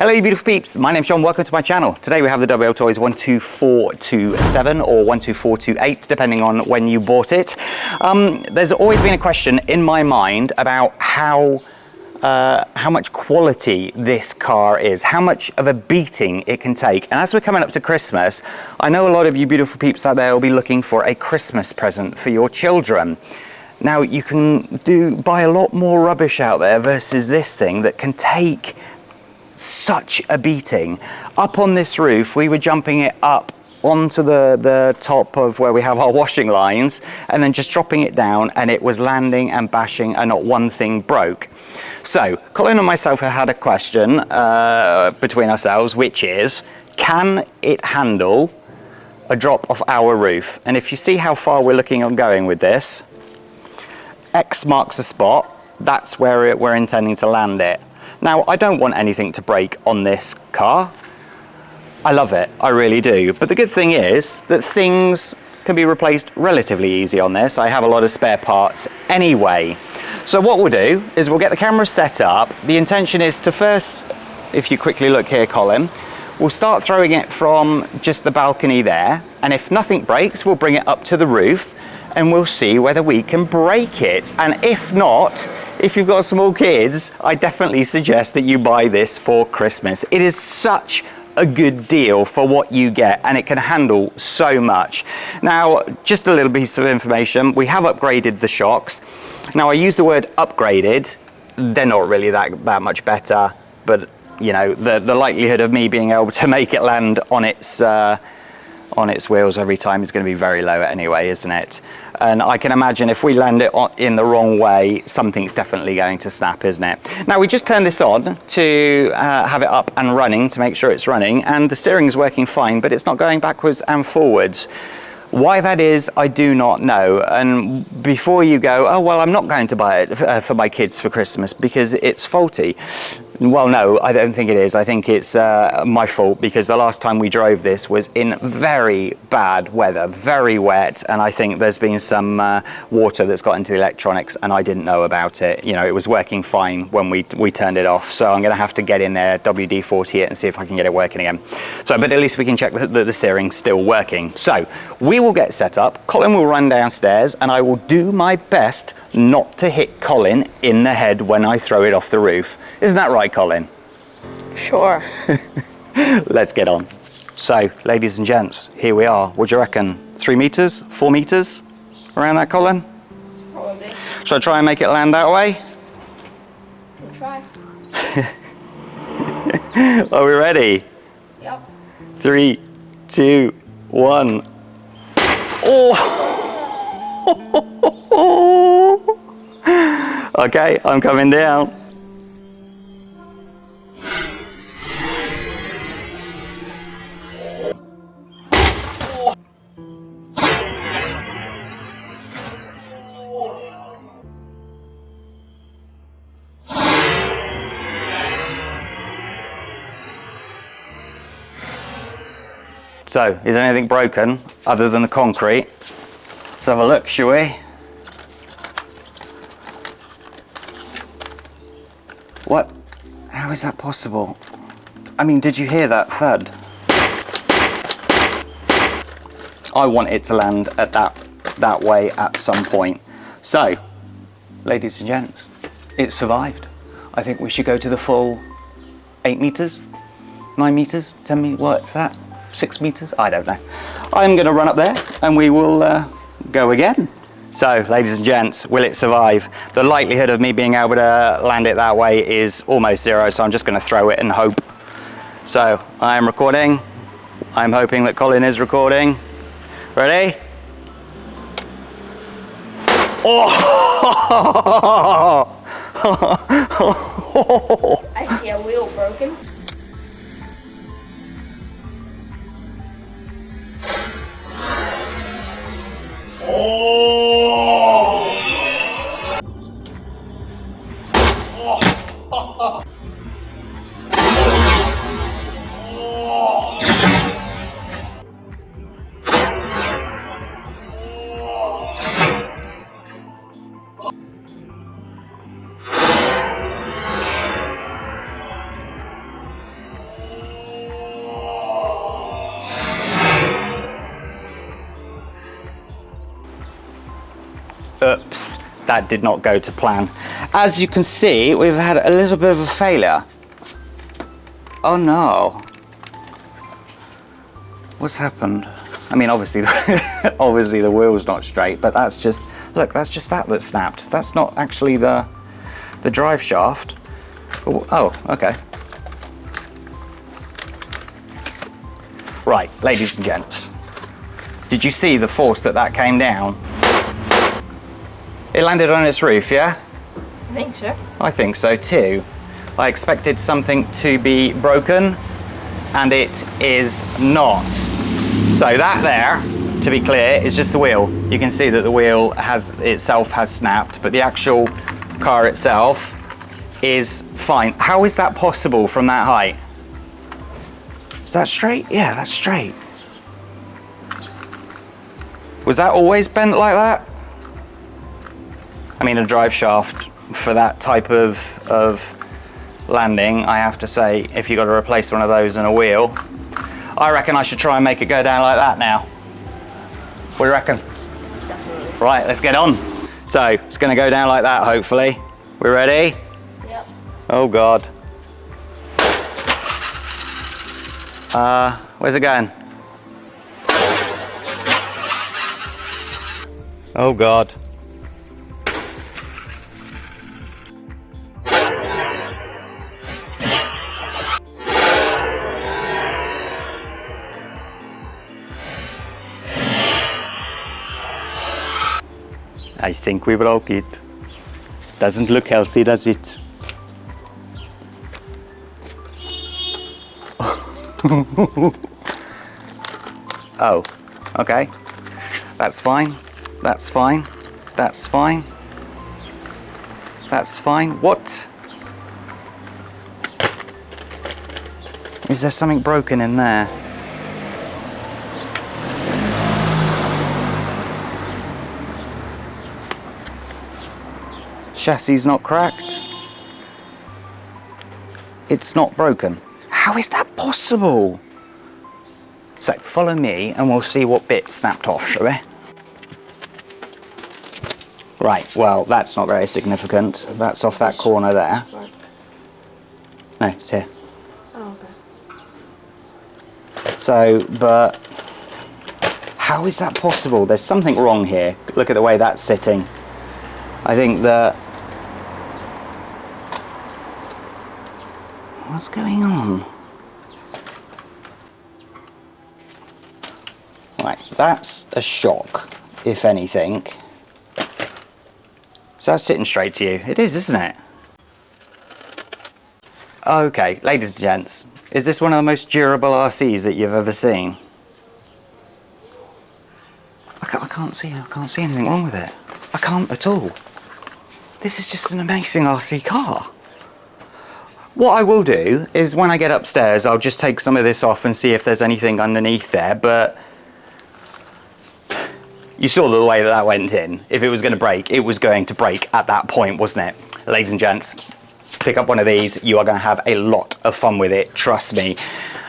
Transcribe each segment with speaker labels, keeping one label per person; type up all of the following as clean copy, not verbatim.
Speaker 1: Hello you beautiful peeps, my name's John, welcome to my channel. Today we have the Wltoys 12427 or 12428 depending on when you bought it. There's always been a question in my mind about how much quality this car is, how much of a beating it can take. And as we're coming up to Christmas, I know a lot of you beautiful peeps out there will be looking for a Christmas present for your children. Now you can buy a lot more rubbish out there versus this thing that can take such a beating. Up on this roof, we were jumping it up onto the top of where we have our washing lines and then just dropping it down, and it was landing and bashing and not one thing broke. So Colin and myself have had a question between ourselves, which is, can it handle a drop off our roof? And if you see how far we're looking on going with this, X marks the spot, that's where we're intending to land it. Now, I don't want anything to break on this car. I love it, I really do. But the good thing is that things can be replaced relatively easy on this. I have a lot of spare parts anyway. So what we'll do is we'll get the camera set up. The intention is to first, if you quickly look here, Colin, we'll start throwing it from just the balcony there. And if nothing breaks, we'll bring it up to the roof and we'll see whether we can break it. And if not, if you've got small kids, I definitely suggest that you buy this for Christmas. It is such a good deal for what you get, and it can handle so much. Now, just a little piece of information, we have upgraded the shocks. Now, I use the word upgraded. They're not really that much better, but you know, the likelihood of me being able to make it land on its wheels every time is going to be very low anyway, isn't it? And I can imagine if we land it in the wrong way, something's definitely going to snap, isn't it? Now, we just turned this on to have it up and running, to make sure it's running, and the steering is working fine, but it's not going backwards and forwards. Why that is, I do not know. And before you go, oh, well, I'm not going to buy it for my kids for Christmas because it's faulty. Well, no, I don't think it is. I think it's my fault, because the last time we drove this was in very bad weather, very wet, and I think there's been some water that's got into the electronics and I didn't know about it. You know, it was working fine when we turned it off, so I'm going to have to get in there, WD-40 it, and see if I can get it working again. So, but at least we can check that the steering's still working. So, we will get set up, Colin will run downstairs, and I will do my best not to hit Colin in the head when I throw it off the roof. Isn't that right, Colin?
Speaker 2: Sure.
Speaker 1: Let's get on. So, ladies and gents, here we are. What do you reckon? 3 meters? 4 meters? Around that, Colin?
Speaker 2: Probably.
Speaker 1: Shall I try and make it land that way?
Speaker 2: We'll try.
Speaker 1: Are we ready?
Speaker 2: Yep.
Speaker 1: 3, 2, 1. Oh! Okay, I'm coming down. So, is anything broken other than the concrete? Let's have a look, shall we? What? How is that possible? I mean, did you hear that thud? I want it to land at that way at some point. So, ladies and gents, it survived. I think we should go to the full 8 meters, 9 meters, 10 meters, what's that? 6 meters? I don't know. I'm going to run up there and we will go again. So, ladies and gents, will it survive? The likelihood of me being able to land it that way is almost zero, so I'm just going to throw it and hope. So, I am recording. I'm hoping that Colin is recording. Ready? Oh!
Speaker 2: I see a wheel broken.
Speaker 1: that did not go to plan. As you can see, we've had a little bit of a failure. Oh no. What's happened? I mean, obviously, obviously the wheel's not straight, but that's just, look, that's just that snapped. That's not actually the drive shaft. Oh, okay. Right, ladies and gents. Did you see the force that came down? It landed on its roof, yeah?
Speaker 2: I think so.
Speaker 1: I think so too. I expected something to be broken, and it is not. So that there, to be clear, is just the wheel. You can see that the wheel itself has snapped, but the actual car itself is fine. How is that possible from that height? Is that straight? Yeah, that's straight. Was that always bent like that? I mean, a drive shaft for that type of landing, I have to say, if you've got to replace one of those in a wheel, I reckon I should try and make it go down like that now. What do you reckon?
Speaker 2: Definitely.
Speaker 1: Right, let's get on. So, it's going to go down like that, hopefully. We ready?
Speaker 2: Yep.
Speaker 1: Oh, God. Where's it going? Oh, God. I think we broke it. Doesn't look healthy, does it? Oh, okay. That's fine. That's fine. That's fine. That's fine. What? Is there something broken in there? Chassis not cracked. It's not broken. How is that possible? So follow me and we'll see what bit snapped off, shall we? Right, well, that's not very significant. That's off that corner there. No, it's here.
Speaker 2: Oh, okay.
Speaker 1: So, but how is that possible? There's something wrong here. Look at the way that's sitting. I think that... What's going on? Right, that's a shock, if anything. Is that sitting straight to you? It is, isn't it? Okay, ladies and gents, is this one of the most durable RCs that you've ever seen? I can't see anything wrong with it. I can't at all. This is just an amazing RC car. What I will do is when I get upstairs, I'll just take some of this off and see if there's anything underneath there, but you saw the way that went in. If it was going to break, it was going to break at that point, wasn't it? Ladies and gents, pick up one of these. You are going to have a lot of fun with it, trust me.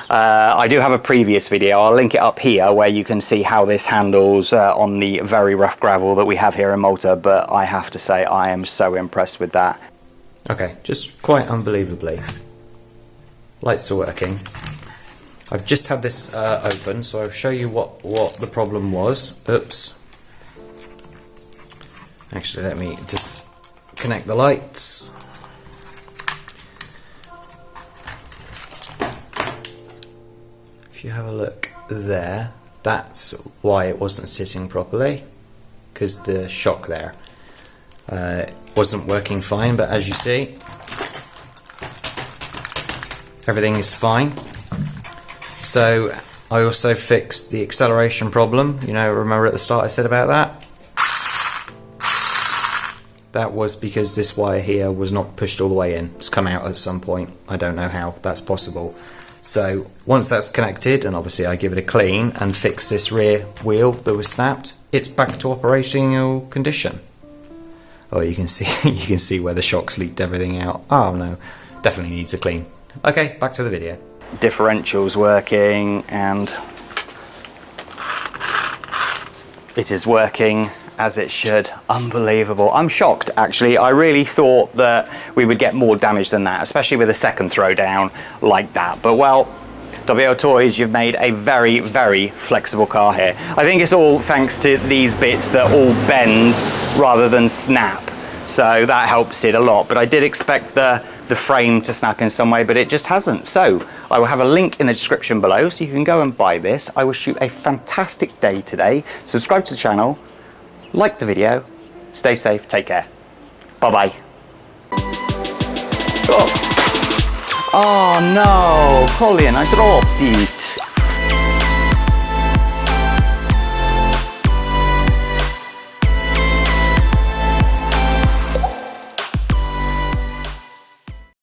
Speaker 1: I do have a previous video, I'll link it up here, where you can see how this handles on the very rough gravel that we have here in Malta, but I have to say I am so impressed with that. Okay, just quite unbelievably, lights are working. I've just had this open, so I'll show you what the problem was. Oops. Actually, let me just connect the lights. If you have a look there, that's why it wasn't sitting properly, because the shock there wasn't working fine, but as you see, everything is fine. So I also fixed the acceleration problem. You know, remember at the start I said about that? That was because this wire here was not pushed all the way in. It's come out at some point. I don't know how that's possible. So once that's connected, and obviously I give it a clean and fix this rear wheel that was snapped, it's back to operational condition. Oh, you can see where the shocks leaked everything out. Oh no, definitely needs a clean. Okay, back to the video. Differential's working and it is working as it should. Unbelievable. I'm shocked, actually. I really thought that we would get more damage than that, especially with a second throw down like that. But well, Wltoys, you've made a very, very flexible car here. I think it's all thanks to these bits that all bend rather than snap. So that helps it a lot. But I did expect the frame to snap in some way, but it just hasn't. So I will have a link in the description below so you can go and buy this. I wish you a fantastic day today. Subscribe to the channel, like the video, stay safe, take care. Bye-bye. Oh no, Colin, I dropped it.